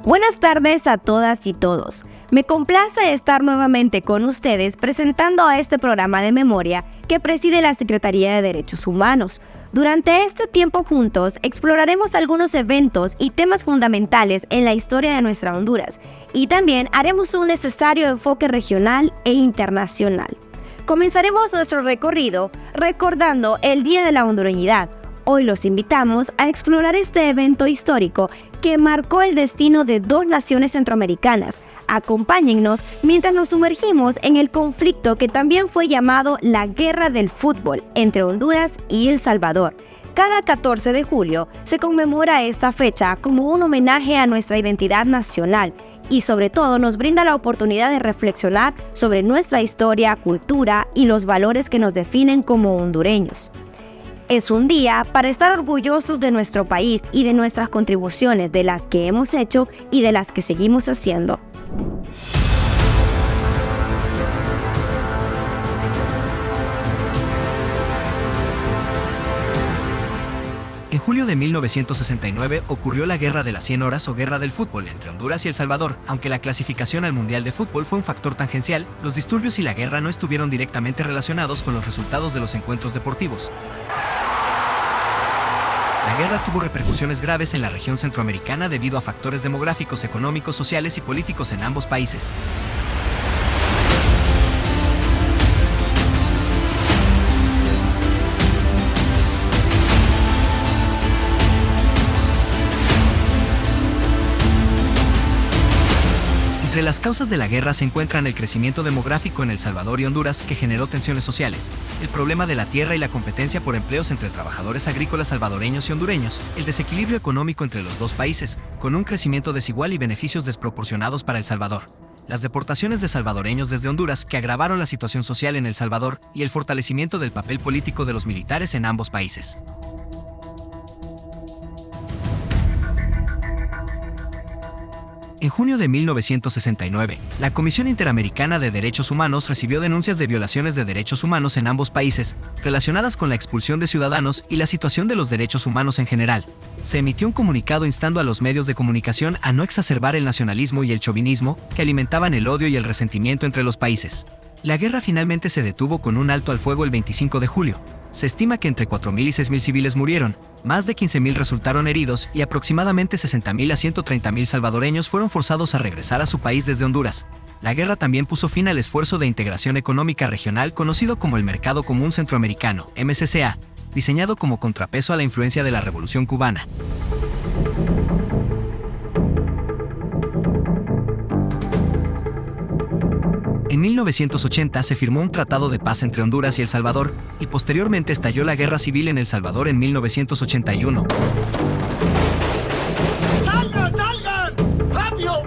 Buenas tardes a todas y todos. Me complace estar nuevamente con ustedes presentando a este programa de memoria que preside la Secretaría de Derechos Humanos. Durante este tiempo juntos exploraremos algunos eventos y temas fundamentales en la historia de nuestra Honduras y también haremos un necesario enfoque regional e internacional. Comenzaremos nuestro recorrido recordando el Día de la Hondureñidad. Hoy los invitamos a explorar este evento histórico que marcó el destino de dos naciones centroamericanas. Acompáñennos mientras nos sumergimos en el conflicto que también fue llamado la Guerra del Fútbol entre Honduras y El Salvador. Cada 14 de julio se conmemora esta fecha como un homenaje a nuestra identidad nacional y sobre todo nos brinda la oportunidad de reflexionar sobre nuestra historia, cultura y los valores que nos definen como hondureños. Es un día para estar orgullosos de nuestro país y de nuestras contribuciones, de las que hemos hecho y de las que seguimos haciendo. En julio de 1969 ocurrió la Guerra de las 100 Horas o Guerra del Fútbol entre Honduras y El Salvador. Aunque la clasificación al Mundial de Fútbol fue un factor tangencial, los disturbios y la guerra no estuvieron directamente relacionados con los resultados de los encuentros deportivos. La guerra tuvo repercusiones graves en la región centroamericana debido a factores demográficos, económicos, sociales y políticos en ambos países. Entre las causas de la guerra se encuentran el crecimiento demográfico en El Salvador y Honduras, que generó tensiones sociales, el problema de la tierra y la competencia por empleos entre trabajadores agrícolas salvadoreños y hondureños, el desequilibrio económico entre los dos países, con un crecimiento desigual y beneficios desproporcionados para El Salvador, las deportaciones de salvadoreños desde Honduras, que agravaron la situación social en El Salvador, y el fortalecimiento del papel político de los militares en ambos países. En junio de 1969, la Comisión Interamericana de Derechos Humanos recibió denuncias de violaciones de derechos humanos en ambos países, relacionadas con la expulsión de ciudadanos y la situación de los derechos humanos en general. Se emitió un comunicado instando a los medios de comunicación a no exacerbar el nacionalismo y el chauvinismo que alimentaban el odio y el resentimiento entre los países. La guerra finalmente se detuvo con un alto al fuego el 25 de julio. Se estima que entre 4.000 y 6.000 civiles murieron, más de 15.000 resultaron heridos y aproximadamente 60.000 a 130.000 salvadoreños fueron forzados a regresar a su país desde Honduras. La guerra también puso fin al esfuerzo de integración económica regional conocido como el Mercado Común Centroamericano, MCCA, diseñado como contrapeso a la influencia de la Revolución Cubana. En 1980 se firmó un tratado de paz entre Honduras y El Salvador, y posteriormente estalló la guerra civil en El Salvador en 1981. ¡Salgan! ¡Rápido!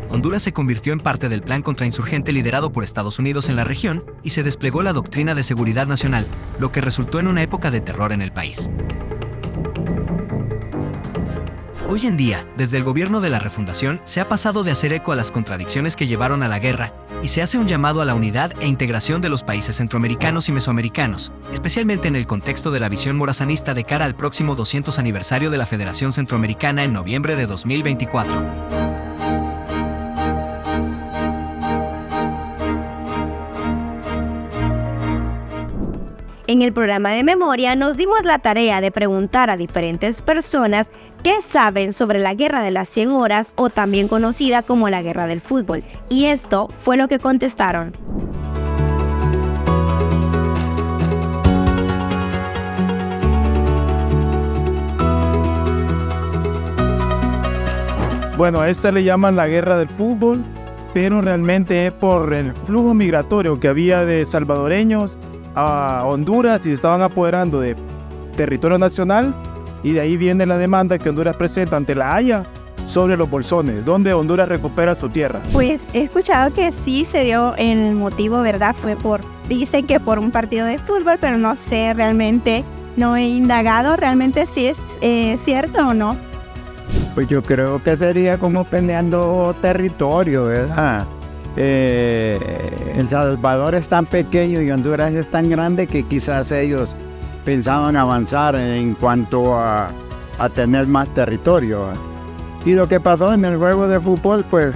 Honduras se convirtió en parte del plan contrainsurgente liderado por Estados Unidos en la región y se desplegó la doctrina de seguridad nacional, lo que resultó en una época de terror en el país. Hoy en día, desde el gobierno de la refundación, se ha pasado de hacer eco a las contradicciones que llevaron a la guerra, y se hace un llamado a la unidad e integración de los países centroamericanos y mesoamericanos, especialmente en el contexto de la visión morazanista de cara al próximo 200 aniversario de la Federación Centroamericana en noviembre de 2024. En el programa de memoria nos dimos la tarea de preguntar a diferentes personas qué saben sobre la Guerra de las 100 Horas o también conocida como la Guerra del Fútbol. Y esto fue lo que contestaron. Bueno, a esta le llaman la Guerra del Fútbol, pero realmente es por el flujo migratorio que había de salvadoreños a Honduras y se estaban apoderando de territorio nacional, y de ahí viene la demanda que Honduras presenta ante la Haya sobre los bolsones, donde Honduras recupera su tierra. Pues he escuchado que sí se dio el motivo, ¿verdad? Dicen que por un partido de fútbol, pero no sé realmente, no he indagado realmente si es cierto o no. Pues yo creo que sería como peleando territorio, ¿verdad? El Salvador es tan pequeño y Honduras es tan grande que quizás ellos pensaban avanzar en cuanto a a tener más territorio. Y lo que pasó en el juego de fútbol, pues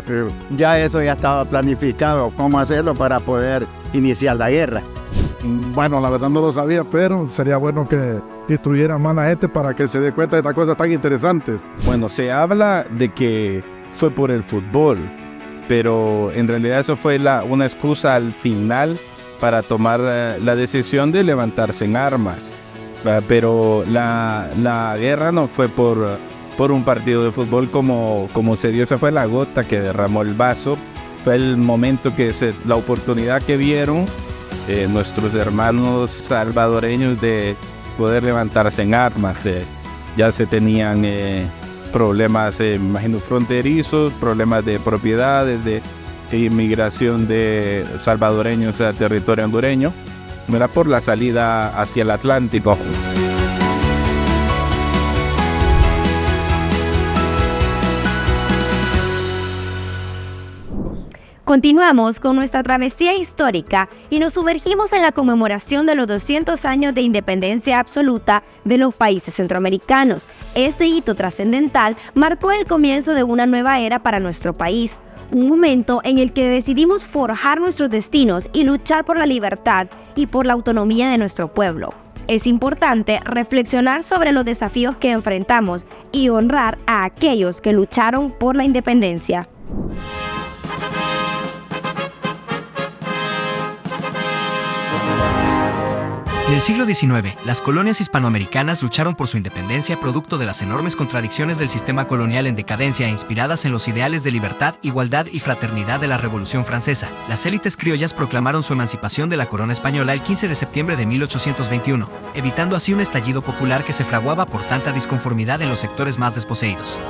ya eso ya estaba planificado, cómo hacerlo para poder iniciar la guerra. Bueno, la verdad no lo sabía, pero sería bueno que instruyera más a la gente para que se dé cuenta de estas cosas tan interesantes. Bueno, se habla de que fue por el fútbol, pero en realidad eso fue una excusa al final para tomar la decisión de levantarse en armas. Pero la guerra no fue por un partido de fútbol como se dio. Esa fue la gota que derramó el vaso. Fue el momento la oportunidad que vieron nuestros hermanos salvadoreños de poder levantarse en armas. Ya se tenían problemas, imagino, fronterizos, problemas de propiedades, de inmigración de salvadoreños a territorio hondureño. Era por la salida hacia el Atlántico. Continuamos con nuestra travesía histórica y nos sumergimos en la conmemoración de los 200 años de independencia absoluta de los países centroamericanos. Este hito trascendental marcó el comienzo de una nueva era para nuestro país, un momento en el que decidimos forjar nuestros destinos y luchar por la libertad y por la autonomía de nuestro pueblo. Es importante reflexionar sobre los desafíos que enfrentamos y honrar a aquellos que lucharon por la independencia. En el siglo XIX, las colonias hispanoamericanas lucharon por su independencia producto de las enormes contradicciones del sistema colonial en decadencia inspiradas en los ideales de libertad, igualdad y fraternidad de la Revolución Francesa. Las élites criollas proclamaron su emancipación de la corona española el 15 de septiembre de 1821, evitando así un estallido popular que se fraguaba por tanta disconformidad en los sectores más desposeídos.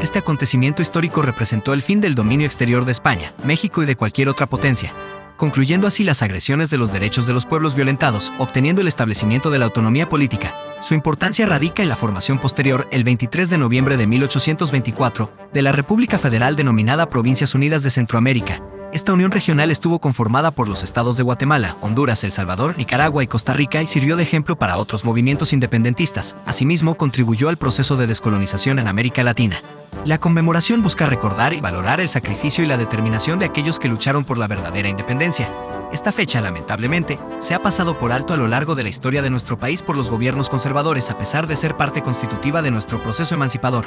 Este acontecimiento histórico representó el fin del dominio exterior de España, México y de cualquier otra potencia, concluyendo así las agresiones de los derechos de los pueblos violentados, obteniendo el establecimiento de la autonomía política. Su importancia radica en la formación posterior, el 23 de noviembre de 1824, de la República Federal denominada Provincias Unidas de Centroamérica. Esta unión regional estuvo conformada por los estados de Guatemala, Honduras, El Salvador, Nicaragua y Costa Rica y sirvió de ejemplo para otros movimientos independentistas. Asimismo, contribuyó al proceso de descolonización en América Latina. La conmemoración busca recordar y valorar el sacrificio y la determinación de aquellos que lucharon por la verdadera independencia. Esta fecha, lamentablemente, se ha pasado por alto a lo largo de la historia de nuestro país por los gobiernos conservadores a pesar de ser parte constitutiva de nuestro proceso emancipador.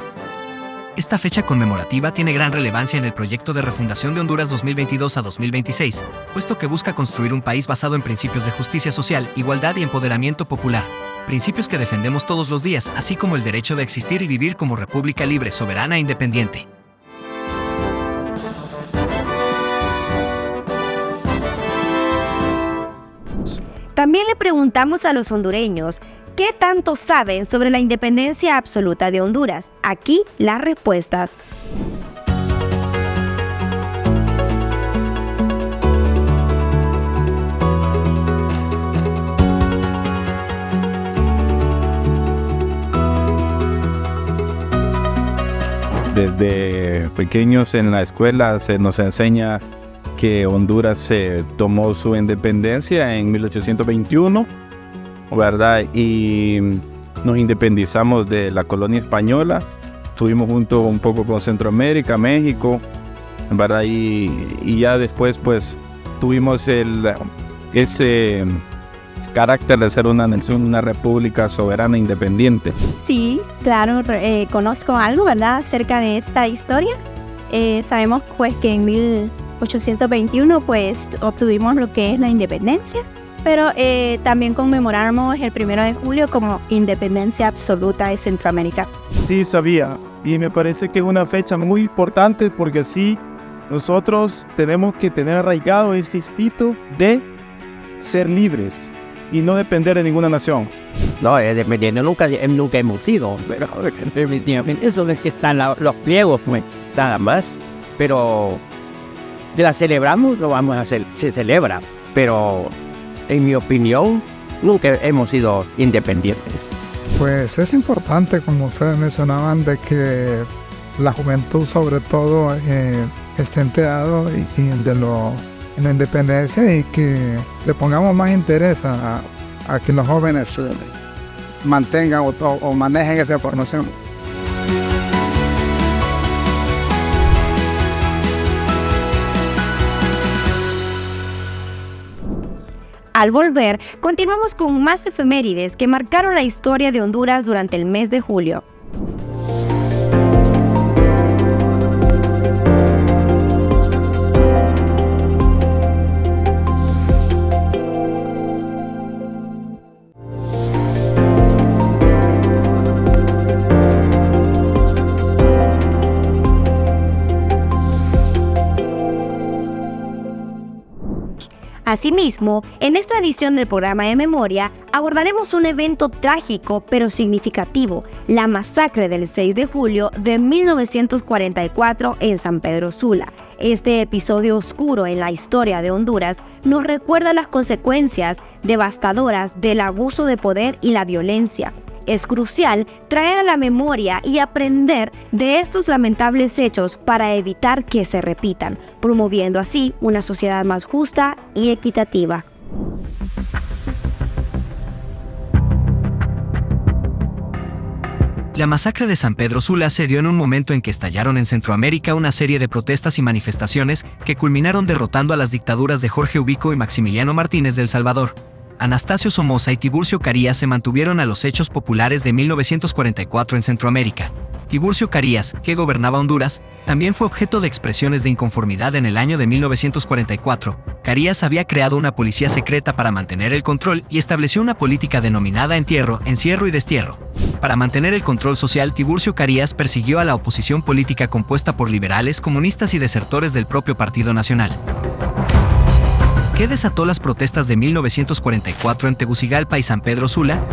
Esta fecha conmemorativa tiene gran relevancia en el proyecto de refundación de Honduras 2022 a 2026, puesto que busca construir un país basado en principios de justicia social, igualdad y empoderamiento popular, principios que defendemos todos los días, así como el derecho de existir y vivir como república libre, soberana e independiente. También le preguntamos a los hondureños ¿qué tanto saben sobre la independencia absoluta de Honduras? Aquí las respuestas. Desde pequeños en la escuela se nos enseña que Honduras se tomó su independencia en 1821, ¿verdad? Y nos independizamos de la colonia española. Estuvimos junto un poco con Centroamérica, México, ¿verdad? Y ya después pues tuvimos ese carácter de ser una nación, una república soberana e independiente. Sí, claro, conozco algo, ¿verdad?, acerca de esta historia. Sabemos pues que en 1821 pues obtuvimos lo que es la independencia, pero también conmemoramos el 1 de julio como independencia absoluta de Centroamérica. Sí, sabía, y me parece que es una fecha muy importante porque así nosotros tenemos que tener arraigado ese instinto de ser libres y no depender de ninguna nación. No, dependiendo nunca hemos sido, pero definitivamente eso es que están los pliegos, pues, nada más. Pero la celebramos, lo vamos a hacer, se celebra, pero en mi opinión, nunca hemos sido independientes. Pues es importante, como ustedes mencionaban, de que la juventud sobre todo esté enterado y en la independencia, y que le pongamos más interés a que los jóvenes mantengan o manejen esa información. Al volver, continuamos con más efemérides que marcaron la historia de Honduras durante el mes de julio. Asimismo, en esta edición del programa de memoria abordaremos un evento trágico pero significativo, la masacre del 6 de julio de 1944 en San Pedro Sula. Este episodio oscuro en la historia de Honduras nos recuerda las consecuencias devastadoras del abuso de poder y la violencia. Es crucial traer a la memoria y aprender de estos lamentables hechos para evitar que se repitan, promoviendo así una sociedad más justa y equitativa. La masacre de San Pedro Sula se dio en un momento en que estallaron en Centroamérica una serie de protestas y manifestaciones que culminaron derrotando a las dictaduras de Jorge Ubico y Maximiliano Martínez de El Salvador. Anastasio Somoza y Tiburcio Carías se mantuvieron a los hechos populares de 1944 en Centroamérica. Tiburcio Carías, que gobernaba Honduras, también fue objeto de expresiones de inconformidad en el año de 1944. Carías había creado una policía secreta para mantener el control y estableció una política denominada entierro, encierro y destierro. Para mantener el control social, Tiburcio Carías persiguió a la oposición política compuesta por liberales, comunistas y desertores del propio Partido Nacional. ¿Qué desató las protestas de 1944 en Tegucigalpa y San Pedro Sula?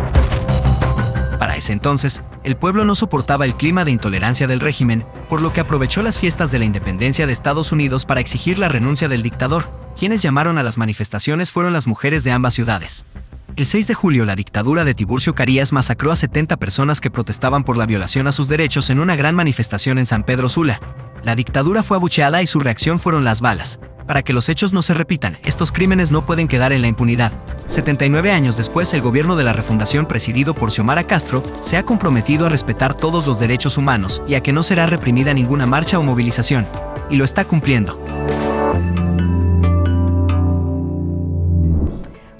Para ese entonces, el pueblo no soportaba el clima de intolerancia del régimen, por lo que aprovechó las fiestas de la independencia de Estados Unidos para exigir la renuncia del dictador. Quienes llamaron a las manifestaciones fueron las mujeres de ambas ciudades. El 6 de julio, la dictadura de Tiburcio Carías masacró a 70 personas que protestaban por la violación a sus derechos en una gran manifestación en San Pedro Sula. La dictadura fue abucheada y su reacción fueron las balas. Para que los hechos no se repitan, estos crímenes no pueden quedar en la impunidad. 79 años después, el gobierno de la refundación presidido por Xiomara Castro se ha comprometido a respetar todos los derechos humanos y a que no será reprimida ninguna marcha o movilización. Y lo está cumpliendo.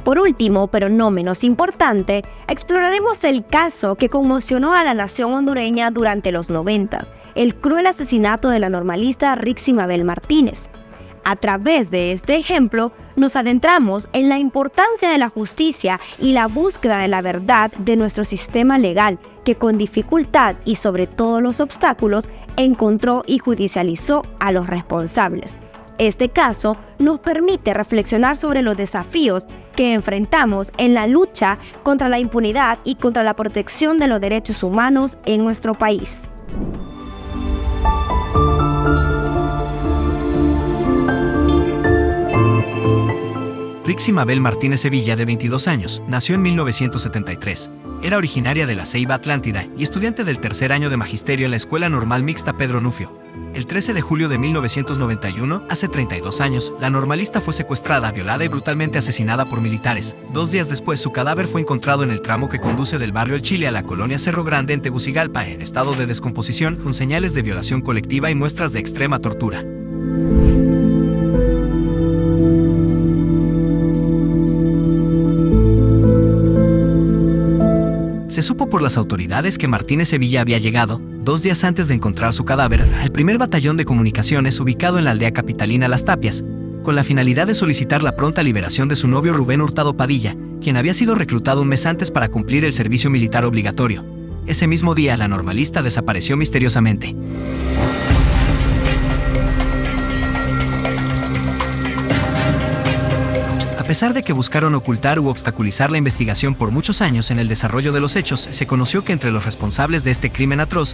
Por último, pero no menos importante, exploraremos el caso que conmocionó a la nación hondureña durante los 90, el cruel asesinato de la normalista Rixi Mabel Martínez. A través de este ejemplo, nos adentramos en la importancia de la justicia y la búsqueda de la verdad de nuestro sistema legal, que con dificultad y sobre todos los obstáculos encontró y judicializó a los responsables. Este caso nos permite reflexionar sobre los desafíos que enfrentamos en la lucha contra la impunidad y contra la protección de los derechos humanos en nuestro país. Rixi Mabel Martínez Sevilla, de 22 años, nació en 1973. Era originaria de la Ceiba Atlántida y estudiante del tercer año de magisterio en la Escuela Normal Mixta Pedro Nufio. El 13 de julio de 1991, hace 32 años, la normalista fue secuestrada, violada y brutalmente asesinada por militares. 2 días después, su cadáver fue encontrado en el tramo que conduce del barrio El Chile a la colonia Cerro Grande en Tegucigalpa, en estado de descomposición, con señales de violación colectiva y muestras de extrema tortura. Se supo por las autoridades que Martínez Sevilla había llegado, 2 días antes de encontrar su cadáver, al primer batallón de comunicaciones ubicado en la aldea capitalina Las Tapias, con la finalidad de solicitar la pronta liberación de su novio Rubén Hurtado Padilla, quien había sido reclutado un mes antes para cumplir el servicio militar obligatorio. Ese mismo día, la normalista desapareció misteriosamente. A pesar de que buscaron ocultar u obstaculizar la investigación por muchos años en el desarrollo de los hechos, se conoció que entre los responsables de este crimen atroz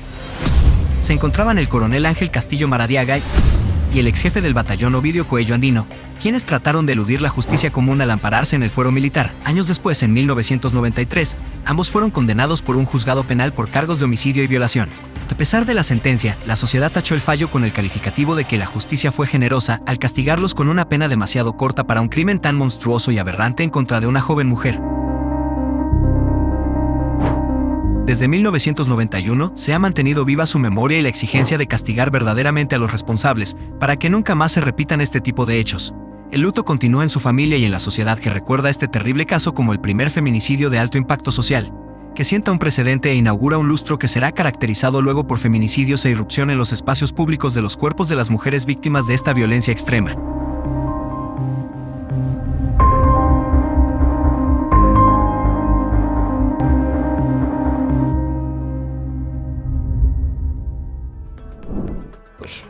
se encontraban el coronel Ángel Castillo Maradiaga y el exjefe del batallón Ovidio Coello Andino, quienes trataron de eludir la justicia común al ampararse en el fuero militar. Años después, en 1993, ambos fueron condenados por un juzgado penal por cargos de homicidio y violación. A pesar de la sentencia, la sociedad tachó el fallo con el calificativo de que la justicia fue generosa al castigarlos con una pena demasiado corta para un crimen tan monstruoso y aberrante en contra de una joven mujer. Desde 1991 se ha mantenido viva su memoria y la exigencia de castigar verdaderamente a los responsables para que nunca más se repitan este tipo de hechos. El luto continúa en su familia y en la sociedad que recuerda este terrible caso como el primer feminicidio de alto impacto social, que sienta un precedente e inaugura un lustro que será caracterizado luego por feminicidios e irrupción en los espacios públicos de los cuerpos de las mujeres víctimas de esta violencia extrema.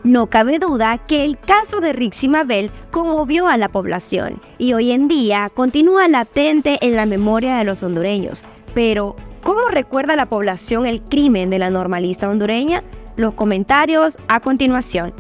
No cabe duda que el caso de Rixi Mabel conmovió a la población y hoy en día continúa latente en la memoria de los hondureños. Pero, ¿cómo recuerda la población el crimen de la normalista hondureña? Los comentarios a continuación.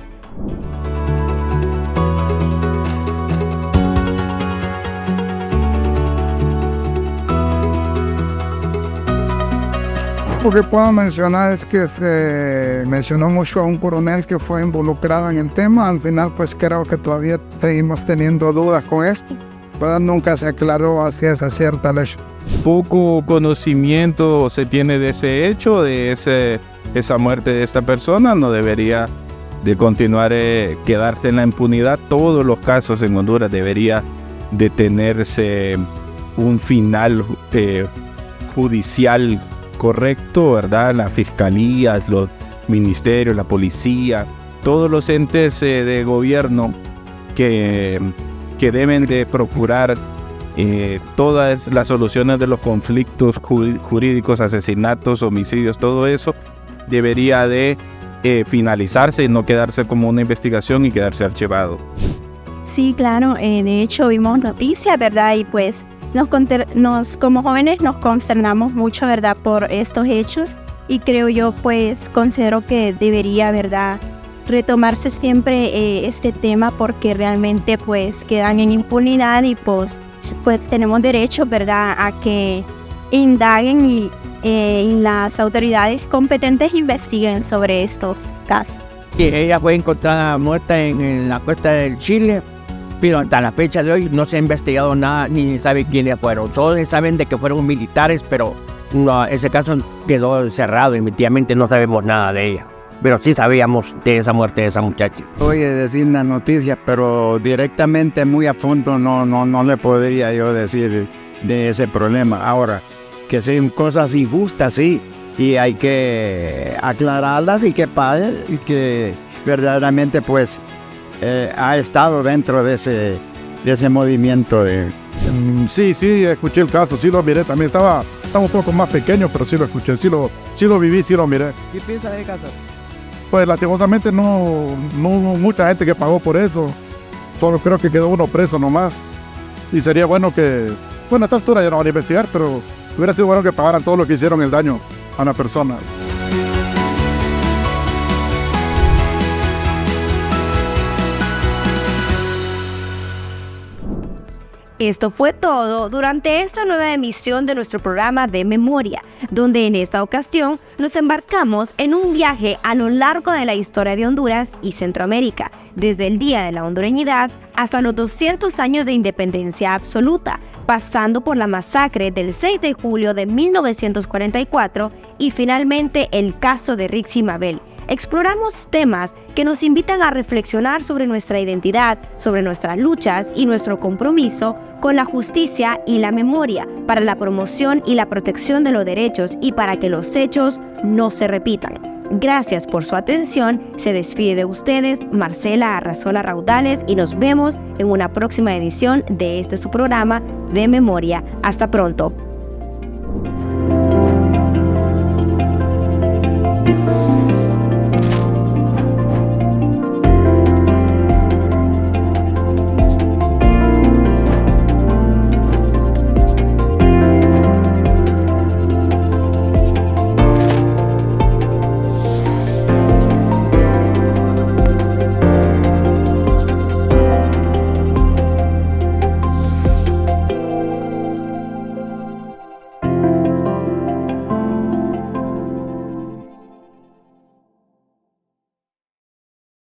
Lo que puedo mencionar es que se mencionó mucho a un coronel que fue involucrado en el tema. Al final, pues creo que todavía seguimos teniendo dudas con esto. Pues nunca se aclaró a ciencia cierta el hecho. Poco conocimiento se tiene de ese hecho, de esa muerte de esta persona. No debería de continuar quedarse en la impunidad. Todos los casos en Honduras debería de tenerse un final judicial correcto, ¿verdad? Las fiscalías, los ministerios, la policía, todos los entes de gobierno que deben de procurar todas las soluciones de los conflictos jurídicos, asesinatos, homicidios, todo eso debería de finalizarse y no quedarse como una investigación y quedarse archivado. Sí, claro, de hecho vimos noticias, ¿verdad? Y pues como jóvenes nos consternamos mucho, ¿verdad? Por estos hechos y creo yo, pues considero que debería, ¿verdad? Retomarse siempre este tema porque realmente pues quedan en impunidad y pues tenemos derecho, ¿verdad? A que indaguen y las autoridades competentes investiguen sobre estos casos. Y ella fue encontrada muerta en la costa del Chile, pero hasta la fecha de hoy no se ha investigado nada ni sabe quiénes fueron. Todos saben de que fueron militares, pero no, ese caso quedó cerrado. Definitivamente no sabemos nada de ella. Pero sí sabíamos de esa muerte de esa muchacha. Voy a decir una noticia, pero directamente muy a fondo no le podría yo decir de ese problema. Ahora, que sean cosas injustas, sí, y hay que aclararlas y que paguen y que verdaderamente pues ha estado dentro de ese movimiento. Sí, escuché el caso, sí lo miré, también estaba un poco más pequeño, pero sí lo escuché, sí lo viví, sí lo miré. ¿Qué piensa del caso? Pues lastimosamente no hubo mucha gente que pagó por eso, solo creo que quedó uno preso nomás, y sería bueno que, bueno, a esta altura ya no van a investigar, pero hubiera sido bueno que pagaran todo lo que hicieron el daño a una persona. Esto fue todo durante esta nueva emisión de nuestro programa de Memoria, donde en esta ocasión nos embarcamos en un viaje a lo largo de la historia de Honduras y Centroamérica, desde el Día de la Hondureñidad hasta los 200 años de independencia absoluta, pasando por la masacre del 6 de julio de 1944 y finalmente el caso de Rixi Mabel. Exploramos temas que nos invitan a reflexionar sobre nuestra identidad, sobre nuestras luchas y nuestro compromiso con la justicia y la memoria para la promoción y la protección de los derechos y para que los hechos no se repitan. Gracias por su atención. Se despide de ustedes Marcela Arrazola Raudales y nos vemos en una próxima edición de su programa de Memoria. Hasta pronto.